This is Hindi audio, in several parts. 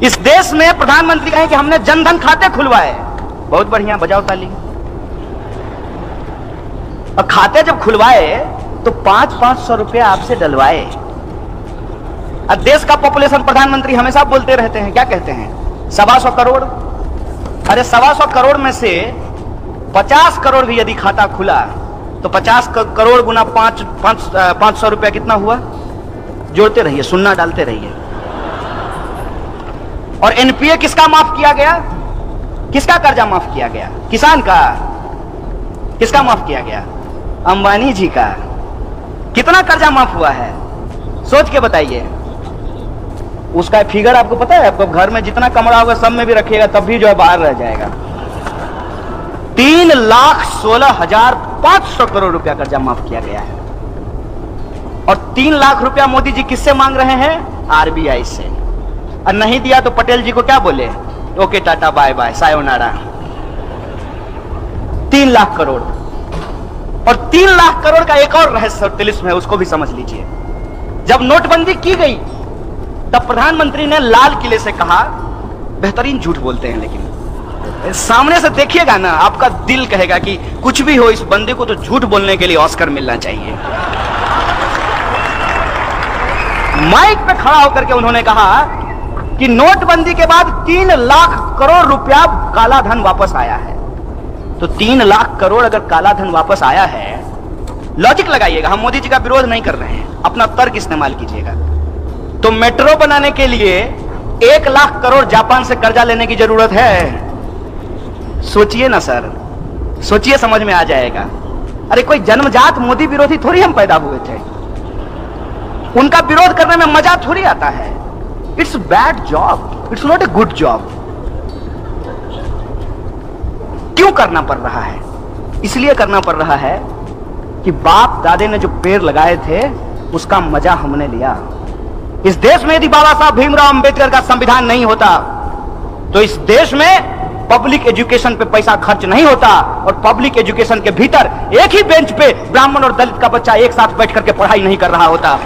इस देश में प्रधानमंत्री कहें कि हमने जनधन खाते खुलवाए, बहुत बढ़िया, बजाओ ताली। और खाते जब खुलवाए तो 500-500 रुपया आपसे डलवाए। अब देश का पॉपुलेशन प्रधानमंत्री हमेशा बोलते रहते हैं, क्या कहते हैं, 125 करोड़। अरे 125 करोड़ में से 50 करोड़ भी यदि खाता खुला तो 50 करोड़ गुना 500 रुपया कितना हुआ? जोड़ते रहिए, सुन्ना डालते रहिए। और एनपीए किसका माफ किया गया? किसका कर्जा माफ किया गया? किसान का। किसका माफ किया गया? अंबानी जी का। कितना कर्जा माफ हुआ है सोच के बताइए। उसका फिगर आपको पता है? आपको घर में जितना कमरा होगा सब में भी रखिएगा तब भी जो है बाहर रह जाएगा। 3,16,500 करोड़ रुपया कर्जा माफ किया गया है। और 3 लाख रुपया मोदी जी किससे मांग रहे हैं? आरबीआई से। और नहीं दिया तो पटेल जी को क्या बोले? Okay tata bye bye sayonara. 3 lakh crore. और 3 लाख करोड़ का एक और रहस्य तिलिस्म है, उसको भी समझ लीजिए। जब नोटबंदी की गई तब प्रधानमंत्री ने लाल किले से कहा, बेहतरीन झूठ बोलते हैं लेकिन सामने से देखिएगा ना, आपका दिल कहेगा कि कुछ भी हो, इस बंदे को तो झूठ बोलने के लिए ऑस्कर मिलना चाहिए। माइक पे खड़ा होकर के उन्होंने कहा कि नोटबंदी के बाद 3 लाख करोड़ रुपया काला धन वापस आया है। तो 3 लाख करोड़ अगर काला धन वापस आया है, लॉजिक लगाइएगा, हम मोदी जी का विरोध नहीं कर रहे हैं, अपना तर्क इस्तेमाल कीजिएगा। तो मेट्रो बनाने के लिए 1 लाख करोड़ जापान से कर्जा लेने की जरूरत है? सोचिए ना सर, सोचिए, समझ में आ जाएगा। अरे कोई जन्मजात मोदी विरोधी थोड़ी हम पैदा हुए थे, उनका विरोध करने में मजा थोड़ी आता है। It's bad job, it's not a good job. क्यों करना पड़ रहा है? इसलिए करना पड़ रहा है कि बाप दादे ने जो पेड़ लगाए थे उसका मजा हमने लिया। इस देश में यदि बाबा साहब भीमराव अंबेडकर का संविधान नहीं होता तो इस देश में पब्लिक एजुकेशन पे पैसा खर्च नहीं होता, और पब्लिक एजुकेशन के भीतर एक ही बेंच पे ब्राह्मण और दलित का बच्चा एक साथ बैठ करके पढ़ाई नहीं कर रहा होता।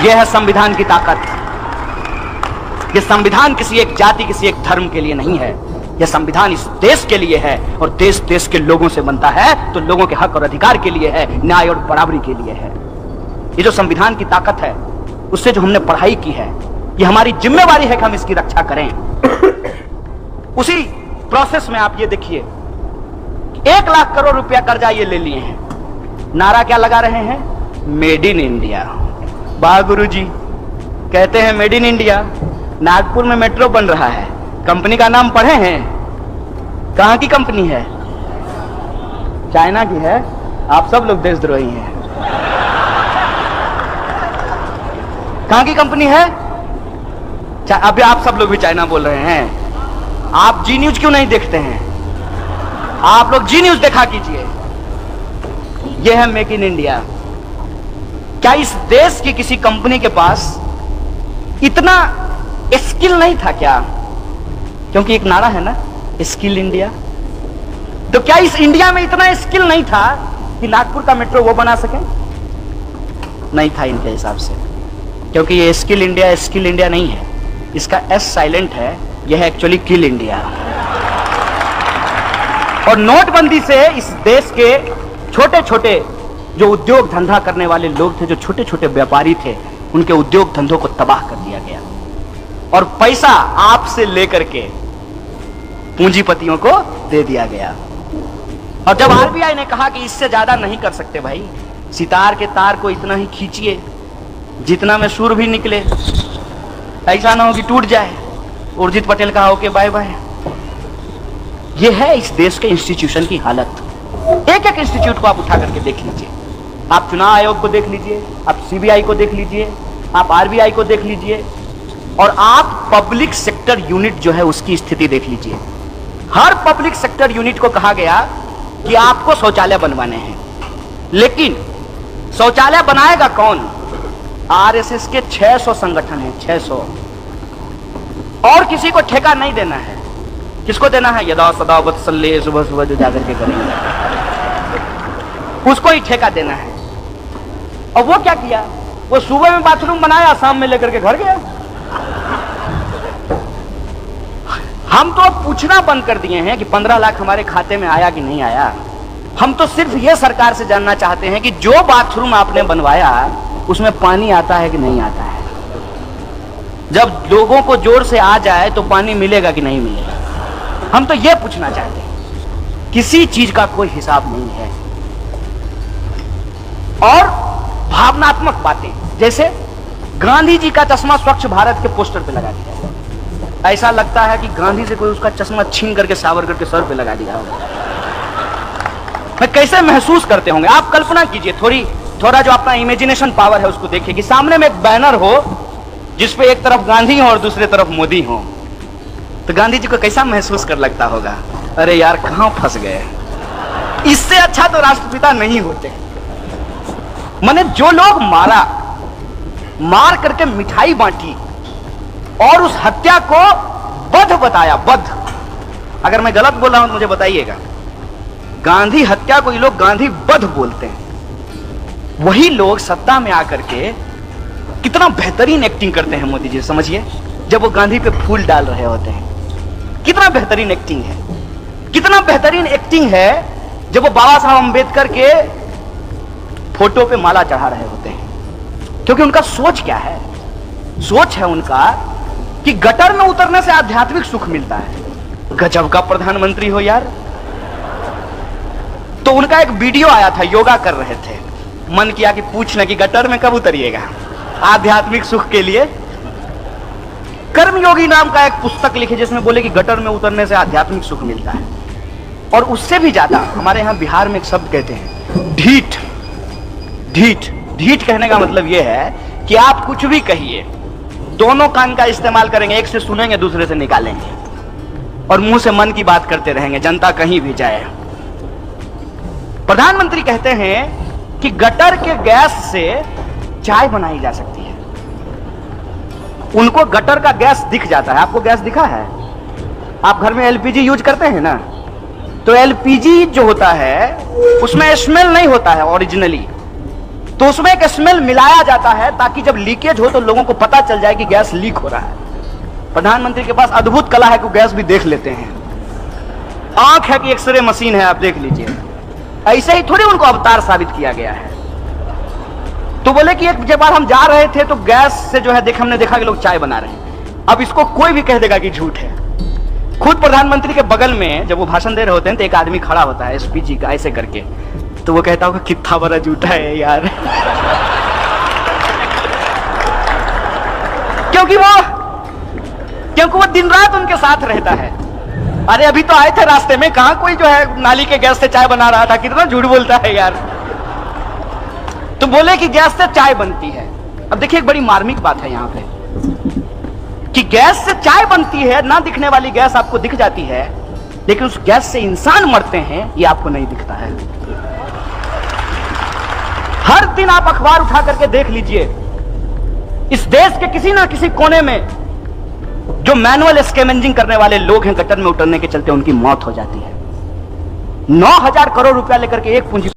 यह है संविधान की ताकत। यह संविधान किसी एक जाति, किसी एक धर्म के लिए नहीं है, यह संविधान इस देश के लिए है, और देश देश के लोगों से बनता है तो लोगों के हक और अधिकार के लिए है, न्याय और बराबरी के लिए है। ये जो संविधान की ताकत है, उससे जो हमने पढ़ाई की है, ये हमारी जिम्मेवारी है कि हम इसकी रक्षा करें। उसी प्रोसेस में आप ये देखिए, 1 लाख करोड़ रुपया कर्जा ये ले लिए हैं। नारा क्या लगा रहे हैं? Made in India. वाह गुरु जी, कहते हैं मेड इन इंडिया। नागपुर में मेट्रो बन रहा है, कंपनी का नाम पढ़े हैं? कहां की कंपनी है? चाइना की है। आप सब लोग देशद्रोही हैं। कहां की कंपनी है? अभी आप सब लोग भी चाइना बोल रहे हैं। आप जी न्यूज क्यों नहीं देखते हैं? आप लोग जी न्यूज देखा कीजिए। यह है मेक इन इंडिया। क्या इस देश की किसी कंपनी के पास इतना स्किल नहीं था क्या? क्योंकि एक नारा है ना, स्किल इंडिया। तो क्या इस इंडिया में इतना स्किल नहीं था कि नागपुर का मेट्रो वो बना सके? नहीं था इनके हिसाब से, क्योंकि ये स्किल इंडिया नहीं है, इसका एस साइलेंट है, यह है एक्चुअली किल इंडिया। और नोटबंदी से इस देश के छोटे छोटे जो उद्योग धंधा करने वाले लोग थे, जो छोटे छोटे व्यापारी थे, उनके उद्योग धंधों को तबाह कर दिया गया, और पैसा आपसे लेकर के पूंजीपतियों को दे दिया गया। और जब आरबीआई ने कहा कि इससे ज्यादा नहीं कर सकते भाई, सितार के तार को इतना ही खींचिए जितना में सुर भी निकले, ऐसा ना हो कि टूट जाए। उर्जित पटेल कहा ओके बाय बाय। यह है इस देश के इंस्टीट्यूशन की हालत। एक एक इंस्टीट्यूट को आप उठा करके देख लीजिए। आप चुनाव आयोग को देख लीजिए, आप सीबीआई को देख लीजिए, आप आरबीआई को देख लीजिए, और आप पब्लिक सेक्टर यूनिट जो है उसकी स्थिति देख लीजिए। हर पब्लिक सेक्टर यूनिट को कहा गया कि आपको शौचालय बनवाने हैं, लेकिन शौचालय बनाएगा कौन? आरएसएस के 600 संगठन हैं, 600, और किसी को ठेका नहीं देना है। किसको देना है? यदा सदा वत्सल्य, सुबह सुबह जो जाकर के करेंगे उसको ही ठेका देना है। और वो क्या किया? वो सुबह में बाथरूम बनाया, शाम में लेकर के घर गया। पूछना बंद कर दिए हैं कि 15 लाख हमारे खाते में आया कि नहीं आया। हम तो सिर्फ ये सरकार से जानना चाहते हैं कि जो बाथरूम आपने बनवाया उसमें पानी आता है कि नहीं आता है। जब लोगों को जोर से आ जाए तो पानी मिलेगा कि नहीं मिलेगा, हम तो ये पूछना चाहते हैं। किसी चीज का कोई हिसाब नहीं है। और भावनात्मक बातें, जैसे गांधी जी का चश्मा स्वच्छ भारत के पोस्टर पे लगा दिया, ऐसा लगता है कि गांधी से कोई उसका चश्मा छीन करके सावरकर के सर पे लगा दिया होगा। मैं कैसे महसूस करते होंगे आप कल्पना कीजिए। थोड़ा जो अपना इमेजिनेशन पावर है उसको देखिए कि सामने में एक बैनर हो जिसपे एक तरफ गांधी हो और दूसरी तरफ मोदी हो, तो गांधी जी को कैसा महसूस कर लगता होगा, अरे यार कहां फंस गए। इससे अच्छा तो राष्ट्रपिता नहीं होते। माने जो लोग मार करके मिठाई बांटी और उस हत्या को वध बताया, वध। अगर मैं गलत बोल रहा हूं तो मुझे बताइएगा। गांधी हत्या को ये लोग गांधी वध बोलते हैं। वही लोग सत्ता में आकर के कितना बेहतरीन एक्टिंग करते हैं मोदी जी, समझिए। जब वो गांधी पे फूल डाल रहे होते हैं, कितना बेहतरीन एक्टिंग है। कितना बेहतरीन एक्टिंग है जब वो बाबा साहब अंबेडकर के फोटो पे माला चढ़ा रहे होते हैं। क्योंकि उनका सोच क्या है, सोच है उनका कि गटर में उतरने से आध्यात्मिक सुख मिलता है। गजब का प्रधानमंत्री हो यार। तो उनका एक वीडियो आया था, योगा कर रहे थे, मन किया कि पूछना कि गटर में कब उतरिएगा आध्यात्मिक सुख के लिए। कर्मयोगी नाम का एक पुस्तक लिखे जिसमें बोले कि गटर में उतरने से आध्यात्मिक सुख मिलता है। और उससे भी ज्यादा हमारे यहां बिहार में एक शब्द कहते हैं, ढीठ। ढीठ ढीठ कहने का मतलब यह है कि आप कुछ भी कहिए, दोनों कान का इस्तेमाल करेंगे, एक से सुनेंगे दूसरे से निकालेंगे और मुंह से मन की बात करते रहेंगे, जनता कहीं भी जाए। प्रधानमंत्री कहते हैं कि गटर के गैस से चाय बनाई जा सकती है। उनको गटर का गैस दिख जाता है। आपको गैस दिखा है? आप घर में एलपीजी यूज करते हैं ना, तो एलपीजी जो होता है उसमें स्मेल नहीं होता है ओरिजिनली, तो उसमें एक स्मेल मिलाया जाता है ताकि जब लीकेज हो तो लोगों को पता चल जाए कि गैस लीक हो रहा है। प्रधानमंत्री के पास अद्भुत कला है कि गैस भी देख लेते हैं। आंख है कि एक्सरे मशीन है, आप देख लीजिए। ऐसे ही थोड़ी उनको अवतार साबित किया गया है। तो बोले कि एक जब हम जा रहे थे तो गैस से जो है हमने देखा कि लोग चाय बना रहे हैं। अब इसको कोई भी कह देगा कि झूठ है। खुद प्रधानमंत्री के बगल में जब वो भाषण दे रहे होते हैं तो एक आदमी खड़ा होता है एसपीजी का, ऐसे करके, तो वो कहता होगा कितना बड़ा झूठा है यार। क्योंकि वो दिन रात उनके साथ रहता है। अरे अभी तो आए थे रास्ते में, कहां कोई जो है नाली के गैस से चाय बना रहा था, कितना झूठ बोलता है यार। तो बोले कि गैस से चाय बनती है। अब देखिए एक बड़ी मार्मिक बात है यहां पे कि गैस से चाय बनती है, ना दिखने वाली गैस आपको दिख जाती है, लेकिन उस गैस से इंसान मरते हैं ये आपको नहीं दिखता है। हर दिन आप अखबार उठा करके देख लीजिए, इस देश के किसी ना किसी कोने में जो मैनुअल स्कैवेंजिंग करने वाले लोग हैं, गटर में उतरने के चलते उनकी मौत हो जाती है। 9,000 करोड़ रुपया लेकर के एक पूंजी